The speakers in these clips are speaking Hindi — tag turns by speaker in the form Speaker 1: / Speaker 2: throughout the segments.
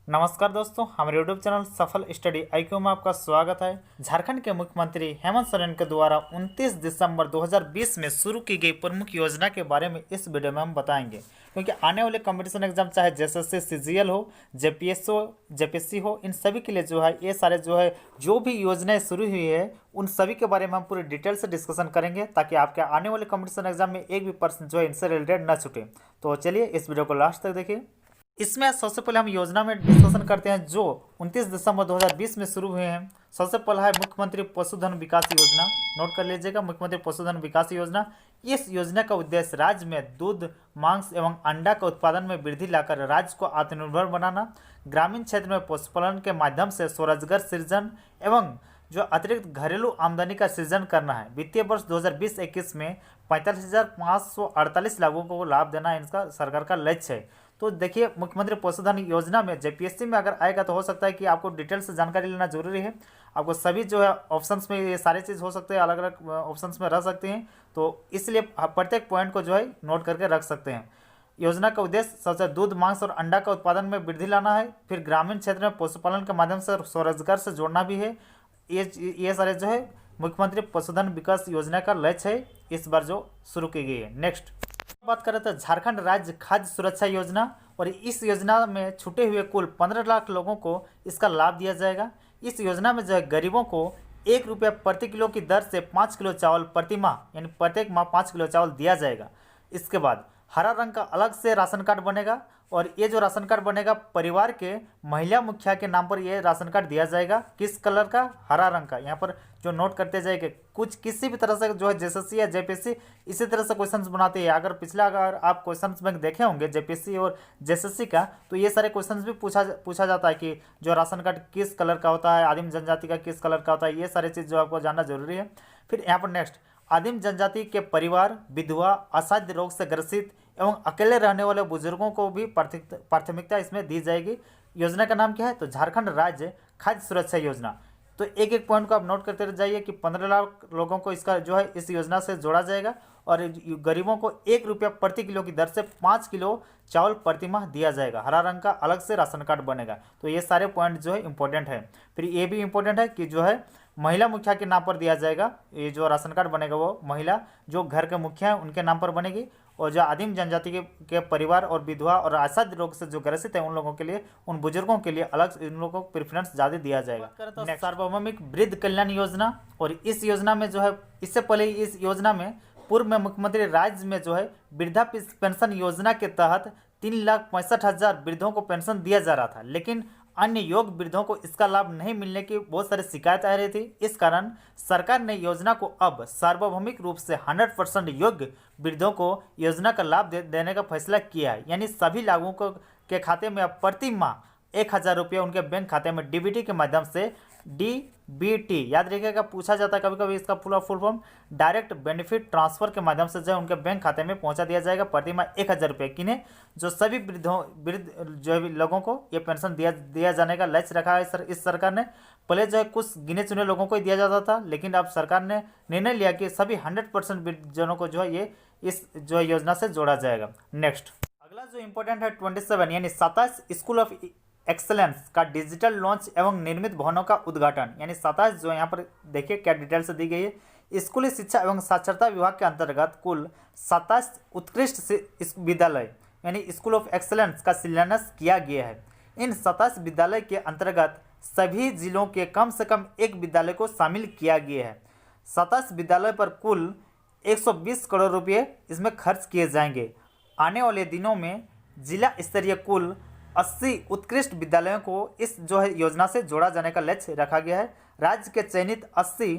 Speaker 1: नमस्कार दोस्तों, हमारे यूट्यूब चैनल सफल स्टडी आईक्यू में आपका स्वागत है। झारखंड के मुख्यमंत्री हेमंत सोरेन के द्वारा 29 दिसंबर 2020 में शुरू की गई प्रमुख योजना के बारे में इस वीडियो में हम बताएंगे, क्योंकि आने वाले कंपटीशन एग्जाम चाहे जेएसएससी सीजीएल हो, जेपीएस हो, जेपीएससी हो, इन सभी के लिए जो है ये सारे जो भी योजनाएं शुरू हुई है उन सभी के बारे में हम पूरी डिटेल से डिस्कशन करेंगे, ताकि आपके आने वाले कंपटीशन एग्जाम में एक भी प्रश्न जो है इनसे रिलेटेड न छूटे। तो चलिए इस वीडियो को लास्ट तक देखिए। इसमें सबसे पहले हम योजना में डिस्कशन करते हैं जो 29 दिसंबर 2020 में शुरू हुए हैं। सबसे पहला है मुख्यमंत्री पशुधन विकास योजना। नोट कर लीजिएगा, मुख्यमंत्री पशुधन विकास योजना। इस योजना का उद्देश्य राज्य में दूध, मांस एवं अंडा के उत्पादन में वृद्धि लाकर राज्य को आत्मनिर्भर बनाना, ग्रामीण क्षेत्र में पशुपालन के माध्यम से स्वरोजगार सृजन एवं जो अतिरिक्त घरेलू आमदनी का सृजन करना है। वित्तीय वर्ष 2020-21 में 45,548 लोगों को लाभ देना इनका सरकार का लक्ष्य है। तो देखिए, मुख्यमंत्री पशुधन योजना में जेपीएससी में अगर आएगा तो हो सकता है कि आपको डिटेल से जानकारी लेना जरूरी है। आपको सभी जो है ऑप्शंस में ये सारी चीज़ हो सकते हैं, अलग अलग ऑप्शंस में रह सकते हैं, तो इसलिए आप प्रत्येक पॉइंट को जो है नोट करके रख सकते हैं। योजना का उद्देश्य सबसे दूध, मांस और अंडा का उत्पादन में वृद्धि लाना है। फिर ग्रामीण क्षेत्र में पशुपालन के माध्यम से स्वरोजगार से जोड़ना भी है। ये सारे जो है मुख्यमंत्री पशुधन विकास योजना का लक्ष्य है, इस बार जो शुरू की गई है। नेक्स्ट बात करें तो झारखंड राज्य खाद्य सुरक्षा योजना, और इस योजना में छूटे हुए कुल 15 लाख लोगों को इसका लाभ दिया जाएगा। इस योजना में जो है गरीबों को 1 रुपया प्रति किलो की दर से 5 किलो चावल प्रति माह, यानी प्रत्येक माह 5 किलो चावल दिया जाएगा। इसके बाद हरा रंग का अलग से राशन कार्ड बनेगा, और ये जो राशन कार्ड बनेगा परिवार के महिला मुखिया के नाम पर ये राशन कार्ड दिया जाएगा। किस कलर का? हरा रंग का। यहाँ पर जो नोट करते जाएंगे, कुछ किसी भी तरह से जो है जेएसएससी या जेपीएससी इसी तरह से क्वेश्चंस बनाते हैं। अगर आप क्वेश्चंस बैंक देखे होंगे जेपीएससी और जेएसएससी का, तो ये सारे क्वेश्चंस भी पूछा जाता है कि जो राशन कार्ड किस कलर का होता है, आदिम जनजाति का किस कलर का होता है, ये सारी चीज़ जो आपको जानना जरूरी है। फिर यहाँ पर नेक्स्ट, आदिम जनजाति के परिवार, विधवा, असाध्य रोग से ग्रसित एवं अकेले रहने वाले बुजुर्गों को भी प्राथमिकता इसमें दी जाएगी। योजना का नाम क्या है? तो झारखंड राज्य खाद्य सुरक्षा योजना। तो एक एक पॉइंट को आप नोट करते रह जाइए कि 15 लाख लोगों को इसका जो है इस योजना से जोड़ा जाएगा, और गरीबों को 1 रुपया प्रति किलो की दर से 5 किलो चावल प्रति माह दिया जाएगा। हरा रंग का अलग से राशन कार्ड बनेगा। तो ये सारे पॉइंट जो है इंपॉर्टेंट है। फिर ये भी इंपॉर्टेंट है कि जो है महिला मुखिया के नाम पर दिया जाएगा। ये जो राशन कार्ड बनेगा वो महिला जो घर के मुखिया हैं उनके नाम पर बनेगी, और जो आदिम जनजाति के परिवार और विधवा और असाध्य रोग से जो ग्रसित है उन लोगों के लिए, उन बुजुर्गों के लिए अलग इन लोगों को प्रेफरेंस ज़्यादा दिया जाएगा। तो सार्वभौमिक वृद्ध कल्याण योजना, और इस योजना में जो है इससे पहले इस योजना में पूर्व में मुख्यमंत्री राज्य में जो है वृद्धा पेंशन योजना के तहत 3,65,000 वृद्धों को पेंशन दिया जा रहा था, लेकिन अन्य योग्य वृद्धों को इसका लाभ नहीं मिलने की बहुत सारी शिकायत आ रही थी। इस कारण सरकार ने योजना को अब सार्वभौमिक रूप से 100% योग्य वृद्धों को योजना का लाभ देने का फैसला किया है। यानी सभी लाभुकों के खाते में अब प्रति माह 1,000 रुपये उनके बैंक खाते में डीबीटी के माध्यम से, डीबीटी याद रखिएगा, पूछा जाता है कभी कभी इसका full form, direct benefit transfer के माध्यम से जो है उनके बैंक खाते में पहुंचा दिया जाएगा प्रति माह 1,000 रुपये। किन्हें? जो सभी वृद्ध जो लोगों को ये पेंशन दिया जाने का लक्ष्य रखा है इस सरकार ने। पहले जो है कुछ गिने चुने लोगों को ही दिया जाता था, लेकिन अब सरकार ने निर्णय लिया कि सभी 100% वृद्धजनों को जो है ये इस जो योजना से जोड़ा जाएगा। नेक्स्ट अगला जो इंपॉर्टेंट है 27 यानी 27 स्कूल ऑफ एक्सलेंस का डिजिटल लॉन्च एवं निर्मित भवनों का उद्घाटन। यानी 27 जो यहाँ पर देखिए क्या डिटेल से दी गई है। स्कूली शिक्षा एवं साक्षरता विभाग के अंतर्गत कुल 27 उत्कृष्ट विद्यालय यानी स्कूल ऑफ एक्सलेंस का शिलान्यास किया गया है। इन 27 विद्यालय के अंतर्गत सभी जिलों के कम से कम एक विद्यालय को शामिल किया गया है। 27 विद्यालय पर कुल 120 करोड़ रुपये इसमें खर्च किए जाएंगे। आने वाले दिनों में जिला स्तरीय कुल 80 उत्कृष्ट विद्यालयों को इस जो है योजना से जोड़ा जाने का लक्ष्य रखा गया है। राज्य के चयनित 80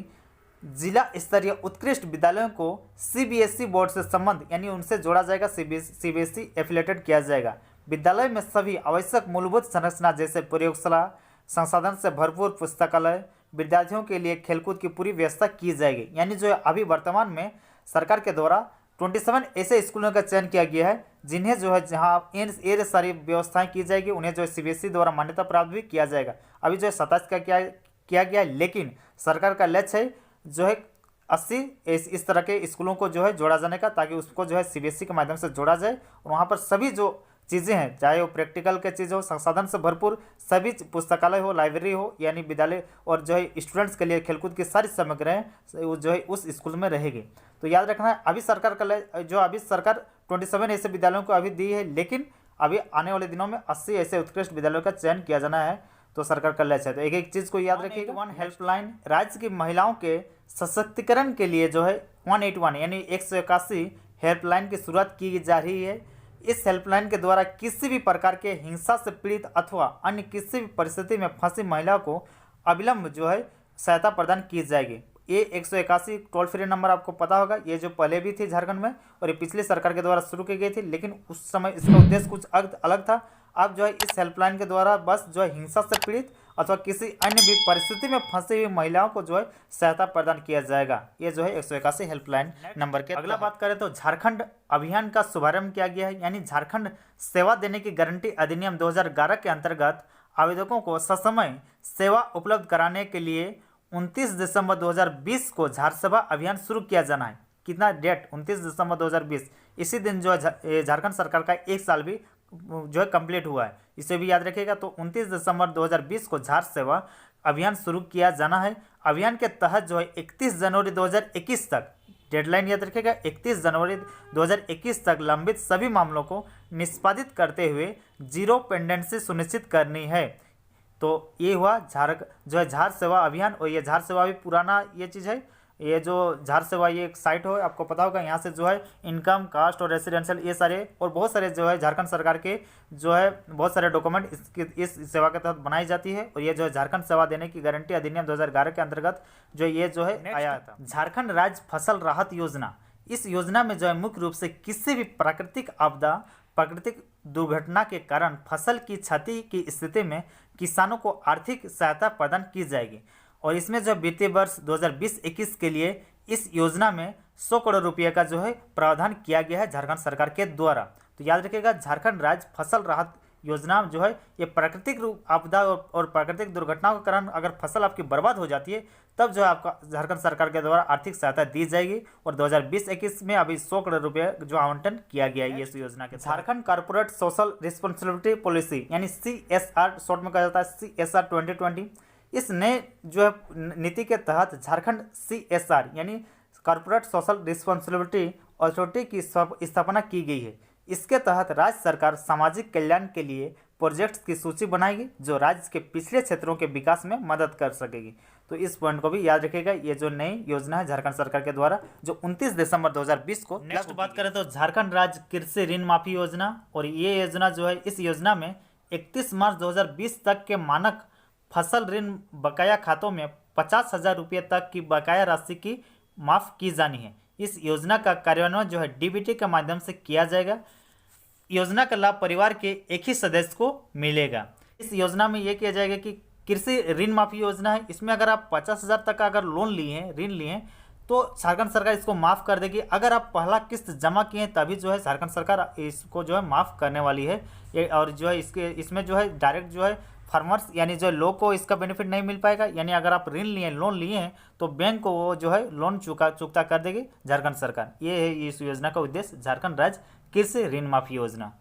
Speaker 1: जिला स्तरीय उत्कृष्ट विद्यालयों को सीबीएसई बोर्ड से संबंध यानी उनसे जोड़ा जाएगा, सीबीएसई एफिलेटेड किया जाएगा। विद्यालय में सभी आवश्यक मूलभूत संरचना जैसे प्रयोगशाला, संसाधन से भरपूर पुस्तकालय, विद्यार्थियों के लिए खेलकूद की पूरी व्यवस्था की जाएगी। यानी जो है अभी वर्तमान में सरकार के द्वारा 27 ऐसे स्कूलों का चयन किया गया है जिन्हें जो है जहाँ ये सारी व्यवस्थाएं की जाएगी, उन्हें जो है सीबीएसई द्वारा मान्यता प्राप्त भी किया जाएगा। अभी जो है 27 का किया गया है, लेकिन सरकार का लक्ष्य है जो है 80 इस तरह के स्कूलों को जो है जोड़ा जाने का, ताकि उसको जो है सीबीएसई के माध्यम से जोड़ा जाए और वहाँ पर सभी जो चीज़ें हैं, चाहे वो प्रैक्टिकल के चीज़ हो, संसाधन से भरपूर सभी पुस्तकालय हो, लाइब्रेरी हो, यानी विद्यालय, और जो है स्टूडेंट्स के लिए खेलकूद की सारी सामग्रियाँ वो जो है उस स्कूल में रहेगी। तो याद रखना है, अभी सरकार जो अभी सरकार 27 ऐसे विद्यालयों को अभी दी है, लेकिन अभी आने वाले दिनों में 80 ऐसे उत्कृष्ट विद्यालयों का चयन किया जाना है। तो सरकार कर ले, तो एक एक चीज़ को याद रखिएगा। 181 हेल्पलाइन राज्य की महिलाओं के सशक्तिकरण के लिए जो है 181 यानी 181 हेल्पलाइन की शुरुआत की जा रही है। इस हेल्पलाइन के द्वारा किसी भी प्रकार के हिंसा से पीड़ित अथवा अन्य किसी भी परिस्थिति में फंसी महिला को अविलंब जो है सहायता प्रदान की जाएगी। ये 181 टोल फ्री नंबर आपको पता होगा, ये जो पहले भी थी झारखंड में और ये पिछली सरकार के द्वारा शुरू की गई थी, लेकिन उस समय इसका उद्देश्य कुछ अलग था। अब जो है इस हेल्पलाइन के द्वारा बस जो है हिंसा से पीड़ित अथवा किसी अन्य भी परिस्थिति में फंसी हुई महिलाओं को जो है सहायता प्रदान किया जाएगा। ये जो है 181 हेल्पलाइन नंबर के। अगला बात करें तो झारखंड अभियान का शुभारंभ किया गया है, यानी झारखंड सेवा देने की गारंटी अधिनियम 2011 के अंतर्गत आवेदकों को ससमय सेवा उपलब्ध कराने के लिए 29 दिसंबर 2020 को झारसेवा अभियान शुरू किया जाना है। कितना डेट? 29 दिसंबर 2020। इसी दिन जो है झारखंड सरकार का 1 साल भी जो है कंप्लीट हुआ है, इसे भी याद रखिएगा। तो 29 दिसंबर 2020 को झारसेवा अभियान शुरू किया जाना है। अभियान के तहत जो है 31 जनवरी 2021 तक, डेडलाइन याद रखिएगा, 31 जनवरी 2021 तक लंबित सभी मामलों को निष्पादित करते हुए जीरो पेंडेंसी सुनिश्चित करनी है। तो ये हुआ जो है झारसेवा अभियान। और ये झारसेवा भी पुराना ये चीज़ है, ये जो झारसेवा ये एक साइट हो, आपको पता होगा, यहाँ से जो है इनकम, कास्ट और रेसिडेंशियल ये सारे और बहुत सारे जो है झारखंड सरकार के जो है बहुत सारे डॉक्यूमेंट इस सेवा के तहत बनाई जाती है। और ये जो है झारखंड सेवा देने की गारंटी अधिनियम 2011 के अंतर्गत जो ये जो है आया था। झारखंड राज्य फसल राहत योजना, इस योजना में जो है मुख्य रूप से किसी भी प्राकृतिक आपदा, प्राकृतिक दुर्घटना के कारण फसल की क्षति की स्थिति में किसानों को आर्थिक सहायता प्रदान की जाएगी। और इसमें जो वित्तीय वर्ष 2020-21 के लिए इस योजना में 100 करोड़ रुपये का जो है प्रावधान किया गया है झारखंड सरकार के द्वारा। तो याद रखिएगा, झारखंड राज्य फसल राहत योजना जो है ये प्राकृतिक आपदा और प्राकृतिक दुर्घटनाओं के कारण अगर फसल आपकी बर्बाद हो जाती है, तब जो है आपका झारखंड सरकार के द्वारा आर्थिक सहायता दी जाएगी। और 2020-21 में अभी 100 करोड़ रुपये जो आवंटन किया गया है इस योजना के। Jharkhand corporate social responsibility policy यानी CSR शॉर्ट में कहा जाता है, CSR 2020। इस नए जो है नीति के तहत झारखंड CSR यानी कॉर्पोरेट सोशल रिस्पॉन्सिबिलिटी अथॉरिटी की स्थापना की गई है। इसके तहत राज्य सरकार सामाजिक कल्याण के लिए प्रोजेक्ट्स की सूची बनाएगी जो राज्य के पिछड़े क्षेत्रों के विकास में मदद कर सकेगी। तो इस पॉइंट को भी याद रखिएगा, ये जो नई योजना है झारखंड सरकार के द्वारा जो 29 दिसंबर 2020 को। नेक्स्ट बात करें तो झारखंड राज्य कृषि ऋण माफी योजना, और ये योजना जो है इस योजना में 31 मार्च 2020 तक के मानक फसल ऋण बकाया खातों में 50,000 रुपये तक की बकाया राशि की माफ़ की जानी है। इस योजना का कार्यान्वयन जो है DBT के माध्यम से किया जाएगा। योजना का लाभ परिवार के एक ही सदस्य को मिलेगा। इस योजना में यह किया जाएगा कि कृषि ऋण माफी योजना है, इसमें अगर आप 50,000 तक का अगर लोन लिए हैं, ऋण लिए हैं, तो झारखंड सरकार इसको माफ़ कर देगी। अगर आप पहला किस्त जमा किए हैं तभी जो है झारखंड सरकार इसको जो है माफ़ करने वाली है। और जो है इसमें जो है डायरेक्ट जो है फार्मर्स यानी जो लोग को इसका बेनिफिट नहीं मिल पाएगा। यानी अगर आप ऋण लिए, लोन लिए हैं, तो बैंक को वो जो है लोन चुकता कर देगी झारखंड सरकार। ये है इस योजना का उद्देश्य, झारखंड राज्य कृषि ऋण माफी योजना।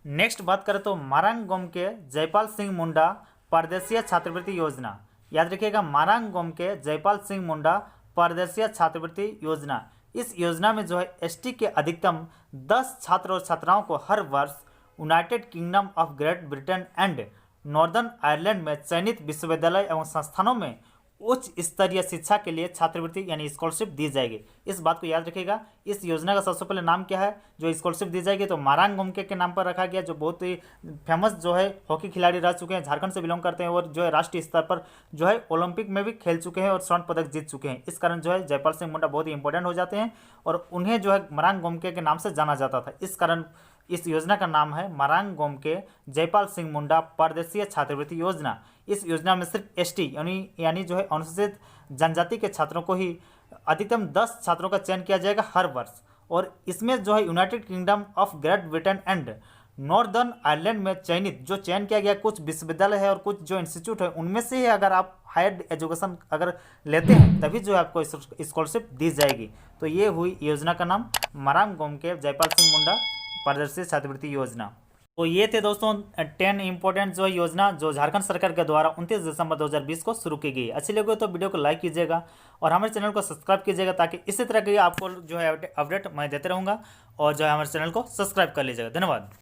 Speaker 1: नेक्स्ट बात करें तो मारांग गोम के जयपाल सिंह मुंडा परदेशीय छात्रवृत्ति योजना। याद रखिएगा, मारांग गोम के जयपाल सिंह मुंडा परदेशीय छात्रवृत्ति योजना। इस योजना में जो है ST के अधिकतम 10 छात्र और छात्राओं को हर वर्ष United kingdom of great Britain and northern Ireland में चयनित विश्वविद्यालय एवं संस्थानों में उच्च स्तरीय शिक्षा के लिए छात्रवृत्ति यानी स्कॉलरशिप दी जाएगी। इस बात को याद रखिएगा। इस योजना का सबसे पहले नाम क्या है जो स्कॉलरशिप दी जाएगी, तो मारांग गोमके के नाम पर रखा गया, जो बहुत ही फेमस जो है हॉकी खिलाड़ी रह चुके हैं, झारखंड से बिलोंग करते हैं और जो है राष्ट्रीय स्तर पर जो है ओलंपिक में भी खेल चुके हैं और स्वर्ण पदक जीत चुके हैं। इस कारण जो है जयपाल सिंह मुंडा बहुत ही इंपॉर्टेंट हो जाते हैं और उन्हें जो है मारांग गोमके के नाम से जाना जाता था। इस कारण इस योजना का नाम है मारांग गोमके जयपाल सिंह मुंडा परदेशीय छात्रवृत्ति योजना। इस योजना में सिर्फ ST यानी जो है अनुसूचित जनजाति के छात्रों को ही अधिकतम 10 छात्रों का चयन किया जाएगा हर वर्ष। और इसमें जो है United kingdom of great Britain and northern Ireland में जो चयन किया गया कुछ विश्वविद्यालय है और कुछ जो इंस्टीट्यूट है, उनमें से ही अगर आप हायर एजुकेशन अगर लेते हैं तभी जो है आपको स्कॉलरशिप दी जाएगी। तो ये हुई योजना का नाम मारांग गोमके जयपाल सिंह मुंडा परदेशीय छात्रवृत्ति योजना। तो ये थे दोस्तों 10 इंपॉर्टेंट जो योजना जो झारखंड सरकार के द्वारा 29 दिसंबर 2020 को शुरू की गई। अच्छी लगे तो वीडियो को लाइक कीजिएगा और हमारे चैनल को सब्सक्राइब कीजिएगा, ताकि इसी तरह की आपको जो है अपडेट मैं देते रहूँगा। और जो है हमारे चैनल को सब्सक्राइब कर लीजिएगा। धन्यवाद।